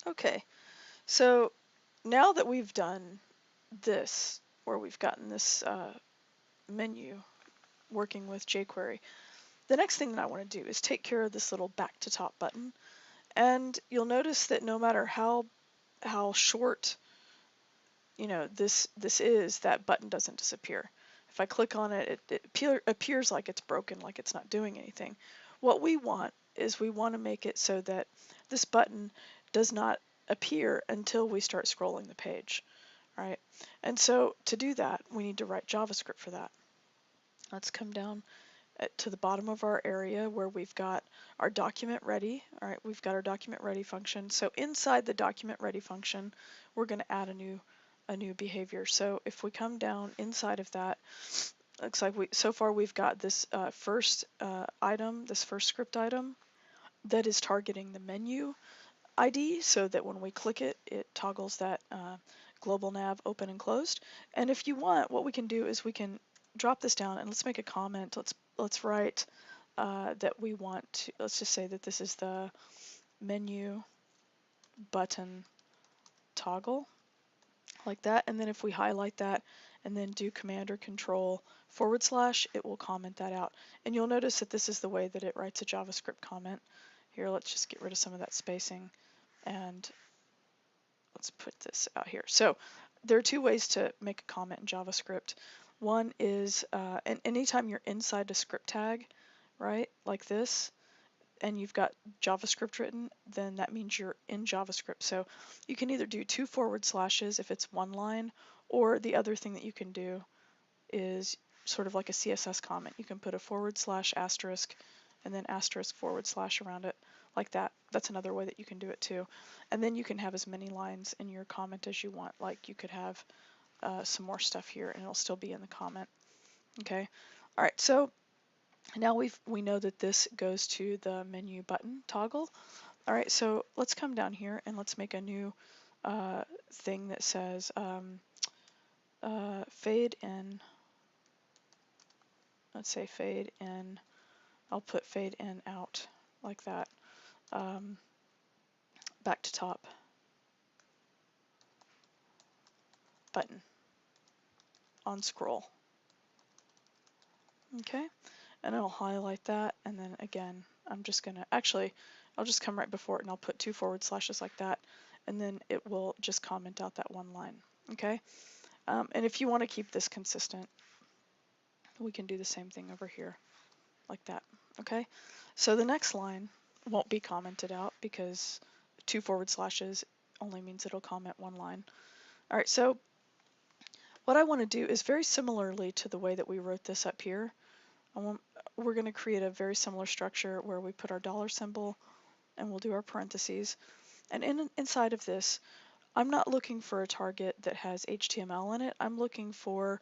Okay, so now that we've done this, or we've gotten this menu working with jQuery, the next thing that I want to do is take care of this little back to top button. And you'll notice that no matter how short this is, that button doesn't disappear. If I click on it, it appears like it's broken, like it's not doing anything. What we want is we want to make it so that this button does not appear until we start scrolling the page, right? And so to do that, we need to write JavaScript for that. Let's come down to the bottom of our area where we've got our document ready. All right, we've got our document ready function. So inside the document ready function, we're going to add a new behavior. So if we come down inside of that, looks like so far we've got this first item, this first script item that is targeting the menu ID, so that when we click it, it toggles that global nav open and closed. And if you want, what we can do is we can drop this down and let's make a comment. Let's write that we want to, let's just say that this is the menu button toggle, like that. And then if we highlight that and then do command or control /, it will comment that out. And you'll notice that this is the way that it writes a JavaScript comment. Here, let's just get rid of some of that spacing and let's put this out here. So there are two ways to make a comment in JavaScript. One is, and anytime you're inside a script tag, right, like this, and you've got JavaScript written, then that means you're in JavaScript. So you can either do 2 / if it's one line, or the other thing that you can do is sort of like a CSS comment. You can put a /* and then * around it, like that. That's another way that you can do it too. And then you can have as many lines in your comment as you want. Like you could have some more stuff here and it'll still be in the comment. Okay. All right. So now we know that this goes to the menu button toggle. All right. So let's come down here and let's make a new thing that says fade in. Let's say fade in. I'll put fade in out like that. Back to top button on scroll. Okay, and I'll highlight that, and then again, I'm just gonna, actually, I'll just come right before it and I'll put 2 / like that, and then it will just comment out that one line. Okay, and if you want to keep this consistent, we can do the same thing over here, like that. Okay, so the next line won't be commented out because 2 / only means it'll comment one line. All right, so what I want to do is very similarly to the way that we wrote this up here. We're going to create a very similar structure where we put our $symbol and we'll do our parentheses. And inside of this, I'm not looking for a target that has HTML in it. I'm looking for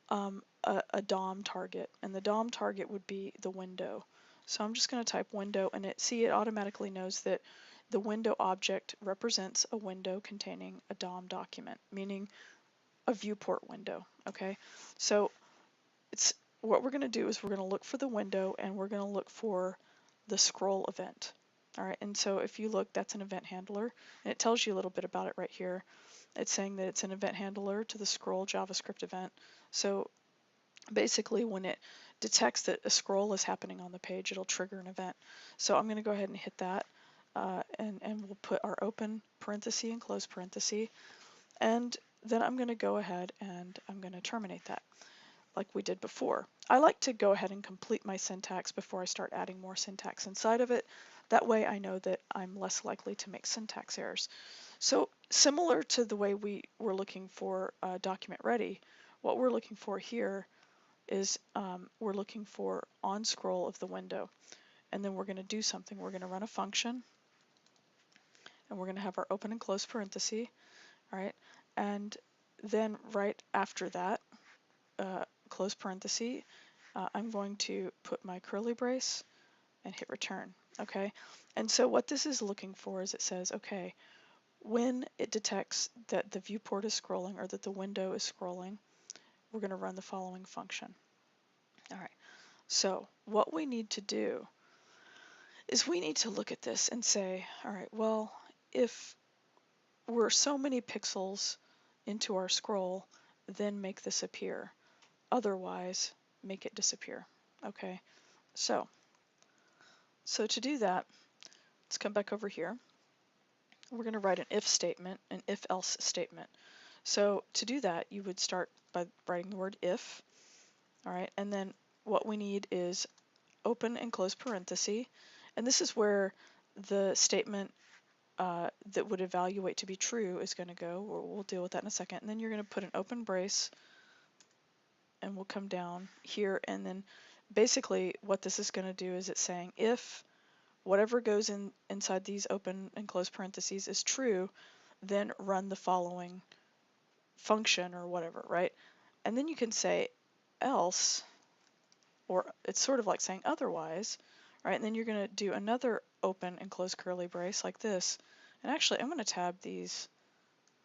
a DOM target, and the DOM target would be the window. So I'm just going to type window, and it automatically knows that the window object represents a window containing a DOM document, meaning a viewport window. Okay, so what we're going to do is we're going to look for the window and we're going to look for the scroll event. All right, and so if you look, that's an event handler, and it tells you a little bit about it right here. It's saying that it's an event handler to the scroll JavaScript event. So basically, when it detects that a scroll is happening on the page, it'll trigger an event. So I'm going to go ahead and hit that, and we'll put our open parenthesis and close parenthesis, and then I'm going to go ahead and I'm going to terminate that like we did before. I like to go ahead and complete my syntax before I start adding more syntax inside of it. That way I know that I'm less likely to make syntax errors. So similar to the way we were looking for document ready, what we're looking for here is we're looking for on scroll of the window. And then we're going to do something. We're going to run a function, and we're going to have our open and close parenthesis, all right? And then right after that, close parenthesis, I'm going to put my curly brace and hit return, okay? And so what this is looking for is it says, okay, when it detects that the viewport is scrolling or that the window is scrolling, we're going to run the following function. All right, so what we need to do is we need to look at this and say, all right, well, if we're so many pixels into our scroll, then make this appear. Otherwise, make it disappear. Okay, so to do that, let's come back over here. We're going to write an if statement, an if-else statement. So to do that, you would start by writing the word if, all right, and then what we need is open and close parenthesis, and this is where the statement that would evaluate to be true is going to go. We'll deal with that in a second. And then you're going to put an open brace, and we'll come down here, and then basically what this is going to do is it's saying if whatever goes inside these open and close parentheses is true, then run the following function or whatever, right? And then you can say else, or it's sort of like saying otherwise, right? And then you're going to do another open and close curly brace like this. And actually, I'm going to tab these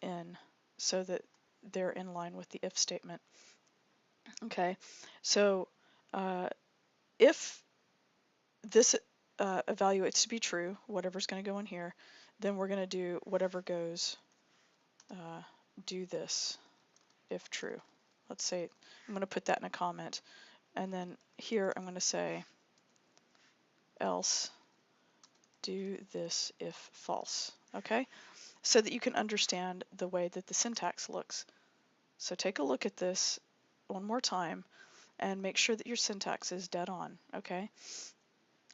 in so that they're in line with the if statement. Okay, so if this evaluates to be true, whatever's going to go in here, then we're going to do whatever goes, do this if true. Let's say, I'm going to put that in a comment, and then here I'm going to say else do this if false, okay? So that you can understand the way that the syntax looks. So take a look at this one more time and make sure that your syntax is dead on, okay?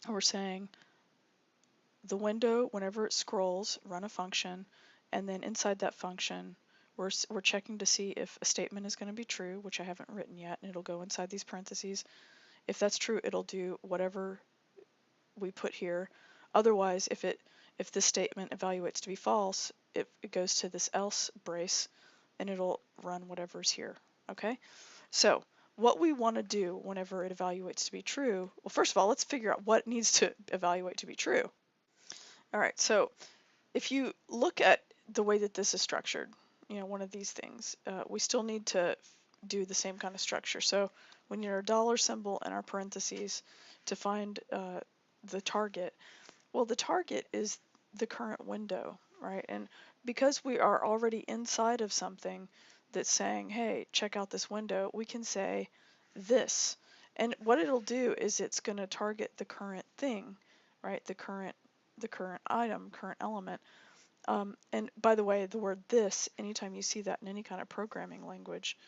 We're saying the window, whenever it scrolls, run a function, and then inside that function, we're checking to see if a statement is going to be true, which I haven't written yet, and it'll go inside these parentheses. If that's true, it'll do whatever we put here. Otherwise, if this statement evaluates to be false, it goes to this else brace, and it'll run whatever's here, okay? So what we want to do whenever it evaluates to be true, well, first of all, let's figure out what needs to evaluate to be true. All right, so if you look at the way that this is structured, you know, one of these things, we still need to do the same kind of structure. So when you're a dollar symbol in our parentheses to find the target, well, the target is the current window, right? And because we are already inside of something that's saying, hey, check out this window, we can say this. And what it'll do is it's going to target the current thing, right? The current item, current element. And by the way, the word this, anytime you see that in any kind of programming language,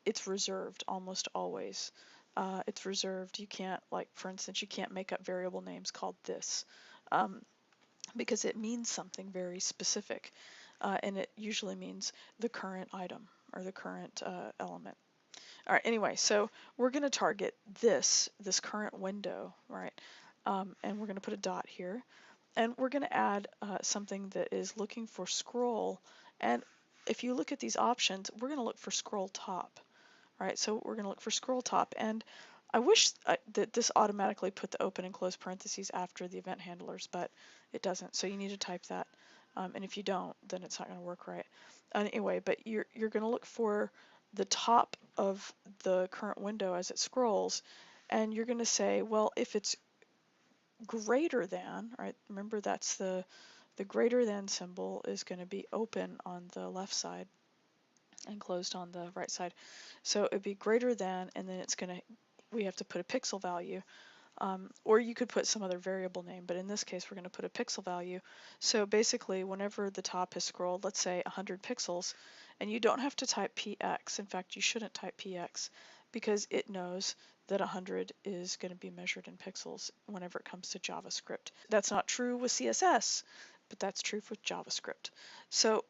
it's reserved almost always. It's reserved. You can't, like, for instance, you can't make up variable names called this because it means something very specific, and it usually means the current item or the current element. All right, anyway, so we're going to target this current window, right? And we're going to put a dot here, and we're going to add something that is looking for scroll. And if you look at these options, we're going to look for scroll top. Right, so we're going to look for scroll top, and I wish that this automatically put the open and close parentheses after the event handlers, but it doesn't, so you need to type that, and if you don't, then it's not going to work right. Anyway, but you're going to look for the top of the current window as it scrolls, and you're going to say, well, if it's greater than, right, remember that's the greater than symbol is going to be open on the left side and closed on the right side. So it'd be greater than, and then it's gonna, we have to put a pixel value, or you could put some other variable name, but in this case we're gonna put a pixel value. So basically whenever the top is scrolled, let's say 100 pixels, and you don't have to type px, in fact you shouldn't type px, because it knows that 100 is going to be measured in pixels whenever it comes to JavaScript. That's not true with CSS, but that's true with JavaScript. So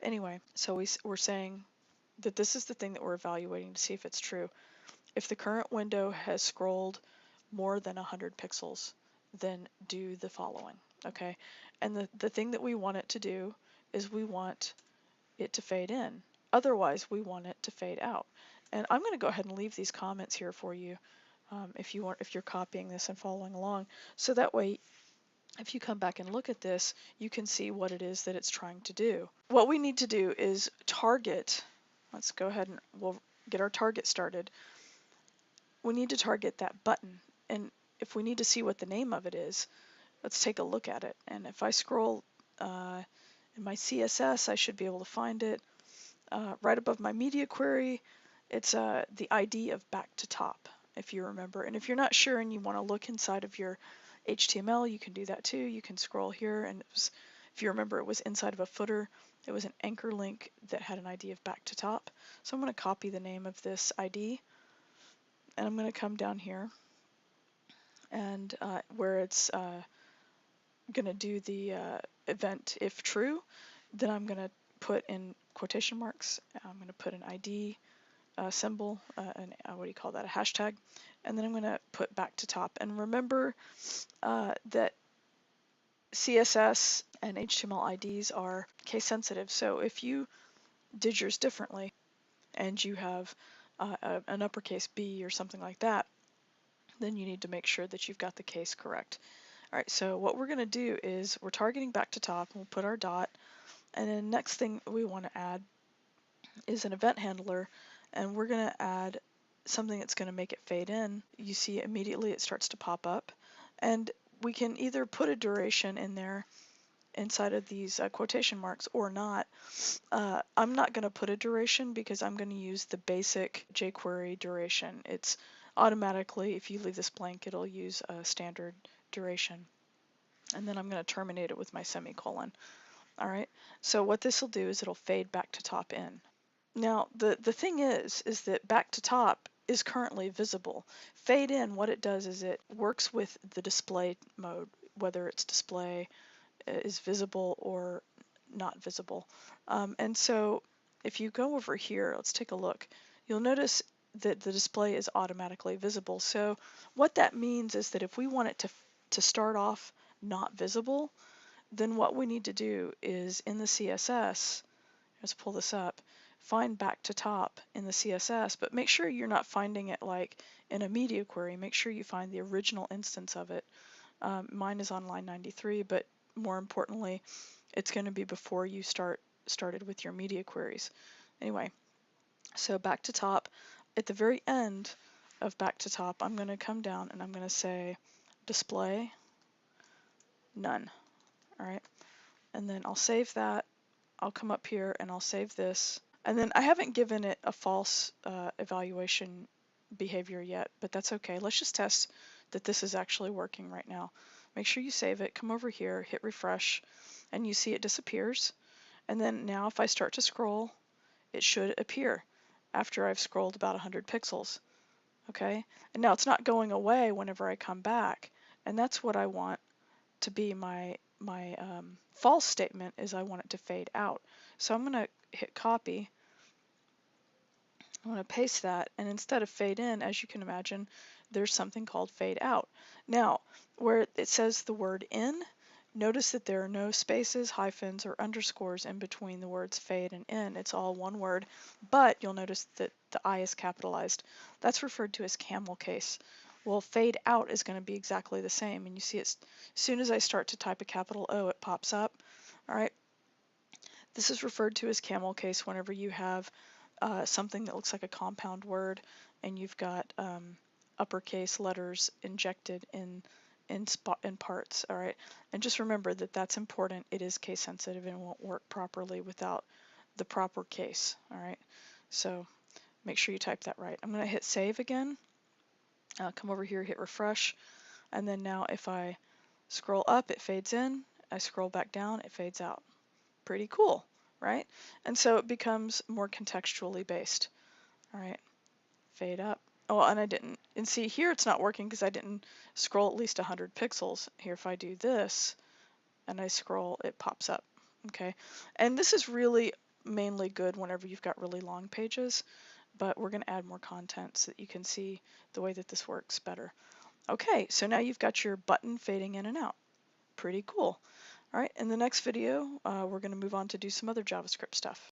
anyway, so we're saying that this is the thing that we're evaluating to see if it's true. If the current window has scrolled more than 100 pixels, then do the following, okay? And the thing that we want it to do is we want it to fade in. Otherwise, we want it to fade out. And I'm going to go ahead and leave these comments here for you if you're copying this and following along, so that way if you come back and look at this, you can see what it is that it's trying to do. What we need to do is target, let's go ahead and we'll get our target started. We need to target that button, and if we need to see what the name of it is, let's take a look at it. And if I scroll In my CSS, I should be able to find it right above my media query. It's the ID of Backtotop, if you remember. And if you're not sure and you want to look inside of your HTML, you can do that too. You can scroll here, and it was, if you remember, it was inside of a footer. It was an anchor link that had an ID of Backtotop. So I'm going to copy the name of this ID, and I'm going to come down here, and where it's going to do the event if true, then I'm going to put in quotation marks. I'm going to put an ID symbol, what do you call that, a hashtag, and then I'm going to put Backtotop. And remember that CSS and HTML IDs are case sensitive, so if you did yours differently and you have an uppercase B or something like that, then you need to make sure that you've got the case correct. All right, so what we're going to do is we're targeting Backtotop, and we'll put our dot, and then next thing we want to add is an event handler, and we're going to add something that's going to make it fade in. You see immediately it starts to pop up, and we can either put a duration in there inside of these quotation marks or not. I'm not going to put a duration because I'm going to use the basic jQuery duration. It's automatically, if you leave this blank, it'll use a standard duration. And then I'm going to terminate it with my semicolon. All right, so what this will do is it'll fade Backtotop in. Now, the thing is that Backtotop is currently visible. Fade in, what it does is it works with the display mode, whether it's display is visible or not visible. And so if you go over here, let's take a look, you'll notice that the display is automatically visible. So what that means is that if we want it to start off not visible, then what we need to do is in the CSS, let's pull this up, find Backtotop in the CSS, but make sure you're not finding it like in a media query. Make sure you find the original instance of it. Mine is on line 93, but more importantly, it's going to be before you started with your media queries. Anyway, so Backtotop, at the very end of Backtotop, I'm going to come down and I'm going to say display none. All right, and then I'll save that. I'll come up here and I'll save this. And then I haven't given it a false evaluation behavior yet, but that's okay. Let's just test that this is actually working right now. Make sure you save it, come over here, hit refresh, and you see it disappears. And then now if I start to scroll, it should appear after I've scrolled about 100 pixels. Okay, and now it's not going away whenever I come back, and that's what I want to be my false statement, is I want it to fade out. So I'm going to hit copy. I'm going to paste that, and instead of fade in, as you can imagine, there's something called fade out. Now, where it says the word in, notice that there are no spaces, hyphens, or underscores in between the words fade and in. It's all one word, but you'll notice that the I is capitalized. That's referred to as camel case. Well, fade out is going to be exactly the same, and you see it's, as soon as I start to type a capital O, it pops up. All right. This is referred to as camel case whenever you have something that looks like a compound word and you've got uppercase letters injected in parts. All right, and just remember that that's important. It is case sensitive and won't work properly without the proper case. All right, so make sure you type that right. I'm going to hit save again. Come over here, hit refresh, and then now if I scroll up, it fades in. I scroll back down, it fades out. Pretty cool, right? And so it becomes more contextually based. All right, fade up. Oh, and I didn't, and see here it's not working because I didn't scroll at least 100 pixels. Here, if I do this and I scroll, it pops up. Okay, and this is really mainly good whenever you've got really long pages, but we're going to add more content so that you can see the way that this works better. Okay, so now you've got your button fading in and out. Pretty cool. All right, in the next video, we're going to move on to do some other JavaScript stuff.